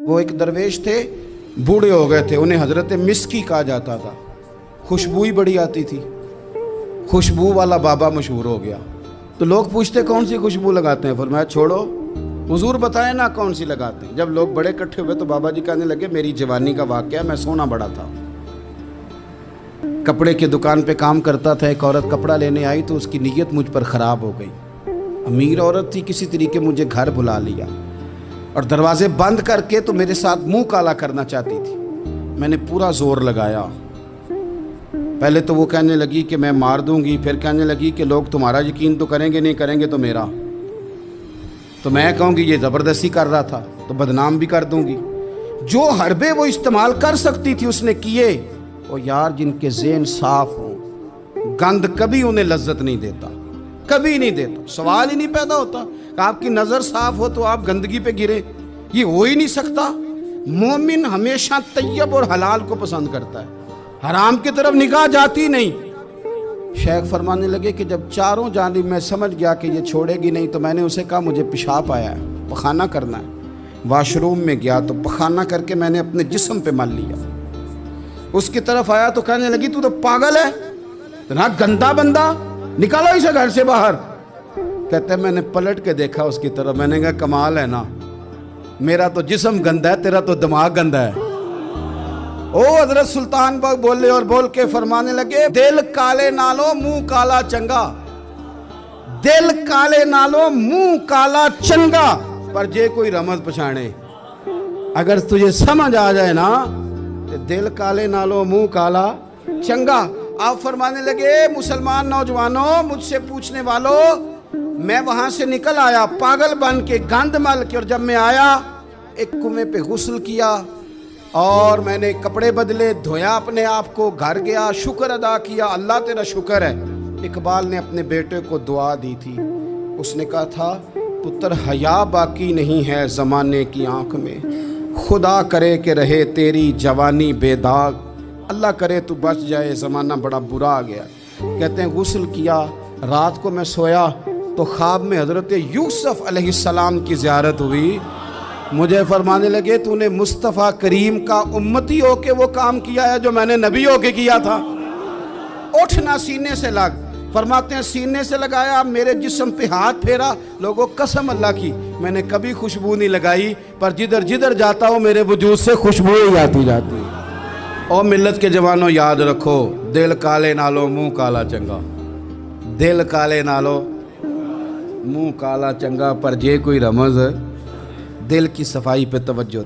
وہ ایک درویش تھے، بوڑھے ہو گئے تھے، انہیں حضرت مسکی کہا جاتا تھا، خوشبو ہی بڑی آتی تھی، خوشبو والا بابا مشہور ہو گیا۔ تو لوگ پوچھتے کون سی خوشبو لگاتے ہیں؟ فرمایا چھوڑو، حضور بتائیں نا کون سی لگاتے ہیں۔ جب لوگ بڑے اکٹھے ہوئے تو بابا جی کہنے لگے میری جوانی کا واقعہ، میں سونا بڑا تھا، کپڑے کی دکان پہ کام کرتا تھا، ایک عورت کپڑا لینے آئی تو اس کی نیت مجھ پر خراب ہو گئی، امیر عورت تھی، کسی طریقے مجھے گھر بلا لیا اور دروازے بند کر کے تو میرے ساتھ منہ کالا کرنا چاہتی تھی۔ میں نے پورا زور لگایا، پہلے تو وہ کہنے لگی کہ میں مار دوں گی، پھر کہنے لگی کہ لوگ تمہارا یقین تو کریں گے، نہیں کریں گے تو میرا، تو میں کہوں گی یہ زبردستی کر رہا تھا تو بدنام بھی کر دوں گی۔ جو حربے وہ استعمال کر سکتی تھی اس نے کیے۔ اور یار جن کے ذہن صاف ہوں، گند کبھی انہیں لذت نہیں دیتا، کبھی نہیں دیتا، سوال ہی نہیں پیدا ہوتا کہ آپ کی نظر صاف ہو تو آپ گندگی پہ گرے، یہ ہو ہی نہیں سکتا۔ مومن ہمیشہ طیب اور حلال کو پسند کرتا ہے، حرام کی طرف نگاہ جاتی نہیں۔ شیخ فرمانے لگے کہ جب چاروں جانب میں سمجھ گیا کہ یہ چھوڑے گی نہیں تو میں نے اسے کہا مجھے پیشاب آیا ہے، پخانہ کرنا ہے۔ واش روم میں گیا تو پخانہ کر کے میں نے اپنے جسم پہ مل لیا۔ اس کی طرف آیا تو کہنے لگی تو پاگل ہے، اتنا گندا بندہ، نکالو اسے گھر سے باہر۔ کہتے ہیں میں نے پلٹ کے دیکھا اس کی طرف، میں نے کہا کمال ہے نا، میرا تو جسم گندا ہے، تیرا تو دماغ گندا ہے۔ او حضرت سلطان باغ بولے اور بول کے فرمانے لگے دل کالے نالو منہ کالا چنگا، دل کالے نالو منہ کالا چنگا، پر جے کوئی رمز پچھانے۔ اگر تجھے سمجھ آ جائے نا کہ دل کالے نالو منہ کالا چنگا۔ آپ فرمانے لگے مسلمان نوجوانوں، مجھ سے پوچھنے والوں، میں وہاں سے نکل آیا پاگل بن کے، گند مل کے، اور جب میں آیا ایک کنویں پہ غسل کیا اور میں نے کپڑے بدلے، دھویا اپنے آپ کو، گھر گیا، شکر ادا کیا، اللہ تیرا شکر ہے۔ اقبال نے اپنے بیٹے کو دعا دی تھی، اس نے کہا تھا پتر حیا باقی نہیں ہے زمانے کی آنکھ میں، خدا کرے کہ رہے تیری جوانی بے داغ، اللہ کرے تو بچ جائے زمانہ بڑا برا آ گیا۔ کہتے ہیں غسل کیا، رات کو میں سویا تو خواب میں حضرت یوسف علیہ السلام کی زیارت ہوئی۔ مجھے فرمانے لگے تو نے مصطفیٰ کریم کا امتی ہو کے وہ کام کیا ہے جو میں نے نبی ہو کے کیا تھا۔ اٹھنا سینے سے لگ، فرماتے ہیں سینے سے لگایا، میرے جسم پہ ہاتھ پھیرا، لوگوں قسم اللہ کی میں نے کبھی خوشبو نہیں لگائی، پر جدھر جدھر جاتا ہوں میرے وجود سے خوشبو ہی آتی جاتی۔ اور ملت کے جوانوں یاد رکھو، دل کالے نالو منہ کالا چنگا، دل کالے نالو منہ کالا چنگا، پر جے کوئی رمز، دل کی صفائی پہ توجہ۔